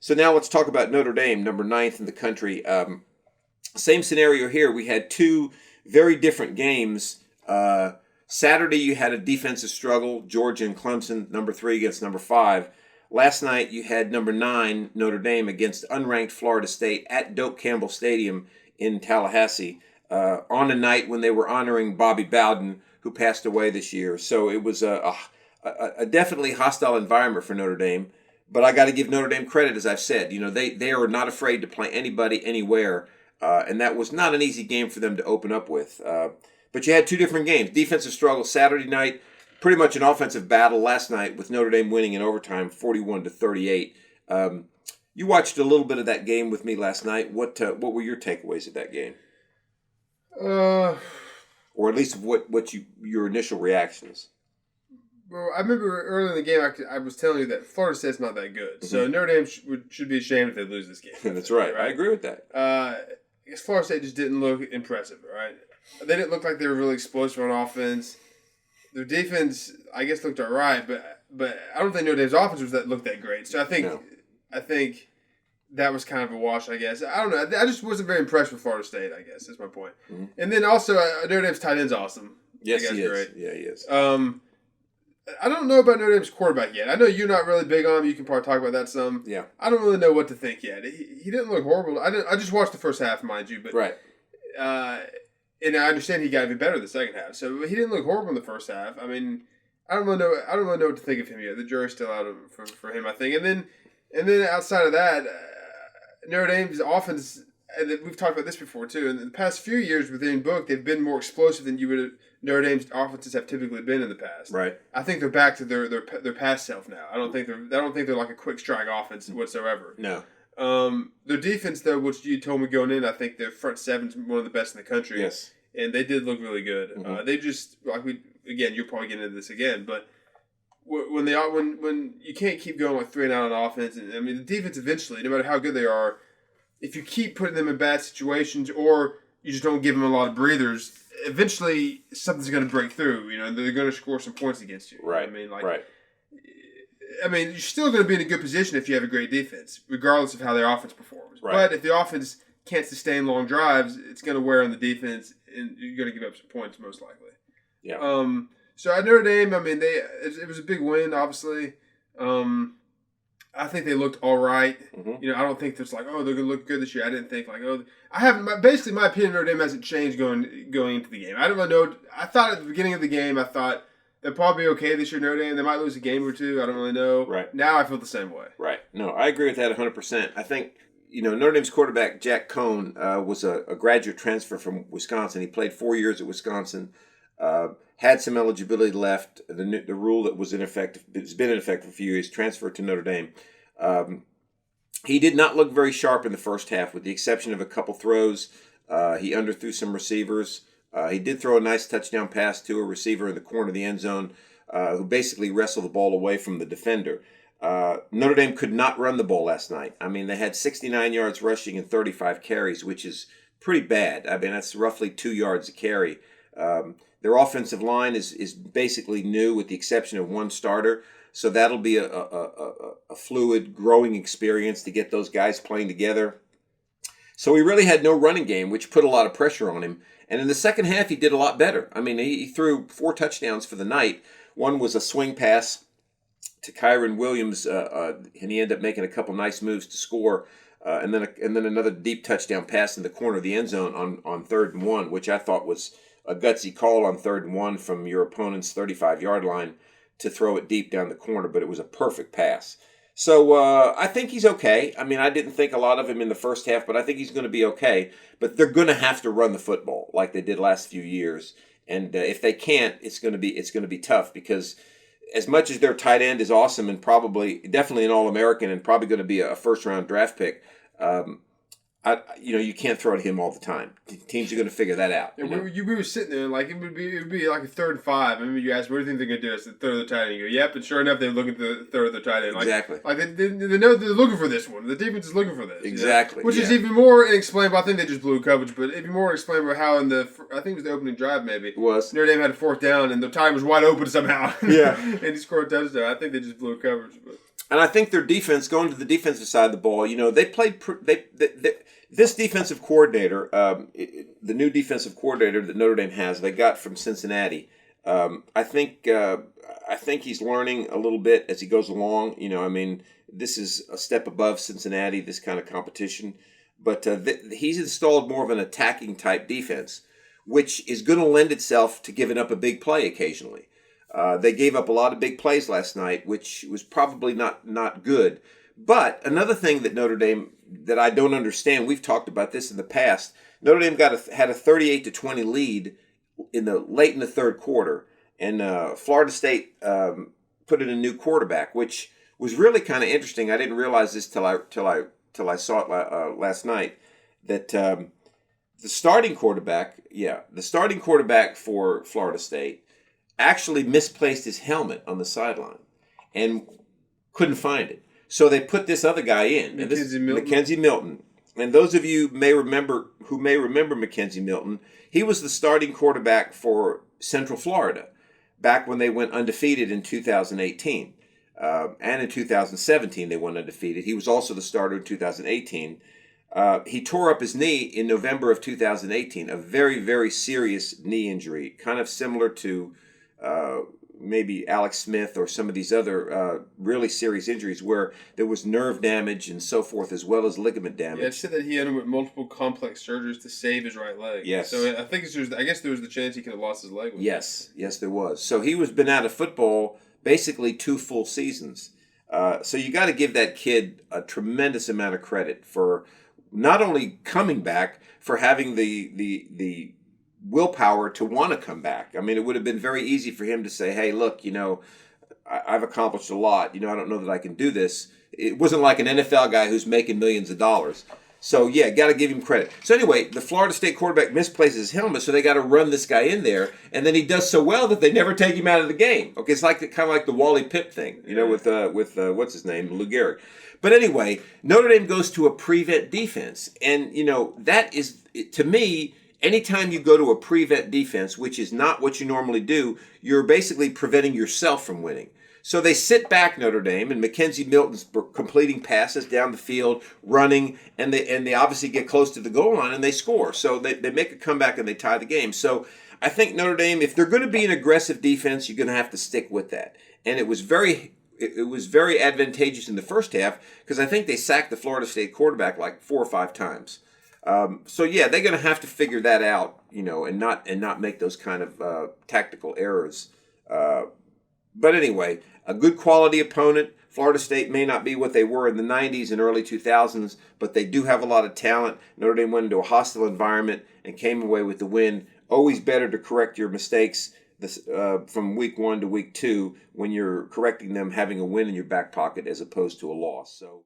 So now let's talk about Notre Dame, number 9th in the country. Same scenario here. We had two very different games. Saturday, you had a defensive struggle, Georgia and Clemson, number 3 against number 5. Last night, you had number 9, Notre Dame, against unranked Florida State at Doak Campbell Stadium in Tallahassee on a night when they were honoring Bobby Bowden, who passed away this year. So it was a definitely hostile environment for Notre Dame. But I got to give Notre Dame credit, as I've said. They are not afraid to play anybody, anywhere. And that was not an easy game for them to open up with. But you had two different games. Defensive struggle Saturday night, pretty much an offensive battle last night with Notre Dame winning in overtime 41-38. You watched a little bit of that game with me last night. What were your takeaways of that game? Or at least your initial reactions? Well, I remember early in the game I was telling you that Florida State's not that good. Mm-hmm. So Notre Dame should be ashamed if they lose this game. That's right. I agree with that. I guess Florida State just didn't look impressive, right? They didn't look like they were really explosive on offense. Their defense, I guess, looked all right, but I don't think Notre Dame's offense looked that great. So I think that was kind of a wash, I guess. I don't know. I just wasn't very impressed with Florida State, I guess. That's my point. Mm-hmm. And then also, Notre Dame's tight end's awesome. Yes, he is. Great. Yeah, he is. I don't know about Notre Dame's quarterback yet. I know you're not really big on him. You can probably talk about that some. Yeah. I don't really know what to think yet. He didn't look horrible. I just watched the first half, mind you. But, right. And I understand he got even better the second half. So he didn't look horrible in the first half. I mean, I don't really know what to think of him yet. The jury's still out for him, I think. And then outside of that, Notre Dame's offense, and we've talked about this before too. In the past few years within Book, they've been more explosive than Notre Dame's offenses have typically been in the past. Right. I think they're back to their past self now. I don't think they're like a quick strike offense whatsoever. No. Their defense, though, which you told me going in, I think their front seven's one of the best in the country. Yes. And they did look really good. Mm-hmm. They just you'll probably get into this again, but when you can't keep going like 3 and out on offense, and I mean the defense eventually, no matter how good they are, if you keep putting them in bad situations or you just don't give them a lot of breathers, eventually something's going to break through. They're going to score some points against you. Right. Right. I mean, you're still going to be in a good position if you have a great defense, regardless of how their offense performs. Right. But if the offense can't sustain long drives, it's going to wear on the defense, and you're going to give up some points most likely. Yeah. So at Notre Dame, I mean, it was a big win, obviously. I think they looked all right. Mm-hmm. I don't think there's like, oh, they're going to look good this year. I didn't think like, oh, I haven't. Basically, my opinion of Notre Dame hasn't changed going into the game. I don't really know. I thought at the beginning of the game, they'll probably be okay this year, Notre Dame. They might lose a game or two. I don't really know. Right. Now I feel the same way. Right. No, I agree with that 100%. I think, Notre Dame's quarterback, Jack Cohn, was a graduate transfer from Wisconsin. He played 4 years at Wisconsin, had some eligibility left. The rule that was ineffective, it's been in effect for a few years, transferred to Notre Dame. He did not look very sharp in the first half, with the exception of a couple throws. He underthrew some receivers. He did throw a nice touchdown pass to a receiver in the corner of the end zone who basically wrestled the ball away from the defender. Notre Dame could not run the ball last night. I mean, they had 69 yards rushing and 35 carries, which is pretty bad. I mean, that's roughly 2 yards a carry. Their offensive line is basically new with the exception of one starter. So that'll be a fluid, growing experience to get those guys playing together. So he really had no running game, which put a lot of pressure on him. And in the second half, he did a lot better. I mean, he threw 4 touchdowns for the night. One was a swing pass to Kyron Williams, and he ended up making a couple nice moves to score. And then another deep touchdown pass in the corner of the end zone on 3rd and 1, which I thought was a gutsy call on 3rd and 1 from your opponent's 35-yard line to throw it deep down the corner, but it was a perfect pass. So I think he's okay. I mean, I didn't think a lot of him in the first half, but I think he's going to be okay. But they're going to have to run the football like they did last few years, and if they can't, it's going to be tough because as much as their tight end is awesome and definitely an All-American and probably going to be a first-round draft pick, you can't throw to him all the time. Teams are going to figure that out. And we were sitting there, and like it would be like a 3rd and 5. I remember you asked, "What do you think they're going to do?" I said, "Third of the tight end." You go, "Yep." And sure enough, they're looking at the third of the tight end. Like, exactly. Like they know they're looking for this one. The defense is looking for this. Exactly. Which is even more inexplainable. I think they just blew coverage, but even more inexplainable how I think it was the opening drive maybe. It was. Notre Dame had a 4th down, and the time was wide open somehow. Yeah. And he scored a touchdown. I think they just blew coverage. But. And I think their defense, going to the defensive side of the ball, they played. This defensive coordinator, the new defensive coordinator that Notre Dame has, they got from Cincinnati. I think he's learning a little bit as he goes along. This is a step above Cincinnati, this kind of competition. But he's installed more of an attacking type defense, which is going to lend itself to giving up a big play occasionally. They gave up a lot of big plays last night, which was probably not good. But another thing that Notre Dame that I don't understand, we've talked about this in the past. Notre Dame had a 38-20 lead late in the third quarter, and Florida State put in a new quarterback, which was really kind of interesting. I didn't realize this till I saw it last night. That the starting quarterback for Florida State actually misplaced his helmet on the sideline and couldn't find it. So they put this other guy in, Mackenzie Milton. And those of you who may remember Mackenzie Milton, he was the starting quarterback for Central Florida back when they went undefeated in 2018. And in 2017 they went undefeated. He was also the starter in 2018. He tore up his knee in November of 2018, a very, very serious knee injury, kind of similar to maybe Alex Smith or some of these other really serious injuries where there was nerve damage and so forth, as well as ligament damage. Yeah, it said that he underwent multiple complex surgeries to save his right leg. Yes. So I guess there was the chance he could have lost his leg. Yes, there was. So he was been out of football basically 2 full seasons. So you got to give that kid a tremendous amount of credit for not only coming back, for having the willpower to want to come back. I mean, it would have been very easy for him to say, hey, look, I've accomplished a lot. I don't know that I can do this. It wasn't like an NFL guy who's making millions of dollars. So, yeah, got to give him credit. So, anyway, the Florida State quarterback misplaces his helmet, so they got to run this guy in there. And then he does so well that they never take him out of the game. Okay, it's kind of like the Wally Pipp thing, with what's his name, Lou Gehrig. But anyway, Notre Dame goes to a prevent defense. And, that is, to me, anytime you go to a prevent defense, which is not what you normally do, you're basically preventing yourself from winning. So they sit back, Notre Dame, and Mackenzie Milton's completing passes down the field, running, and they obviously get close to the goal line and they score. So they make a comeback and they tie the game. So I think Notre Dame, if they're going to be an aggressive defense, you're going to have to stick with that. And it was very advantageous in the first half because I think they sacked the Florida State quarterback like 4 or 5 times. So yeah, they're going to have to figure that out, and not make those kind of tactical errors. But anyway, a good quality opponent. Florida State may not be what they were in the 90s and early 2000s, but they do have a lot of talent. Notre Dame went into a hostile environment and came away with the win. Always better to correct your mistakes from week 1 to week 2 when you're correcting them, having a win in your back pocket as opposed to a loss. So.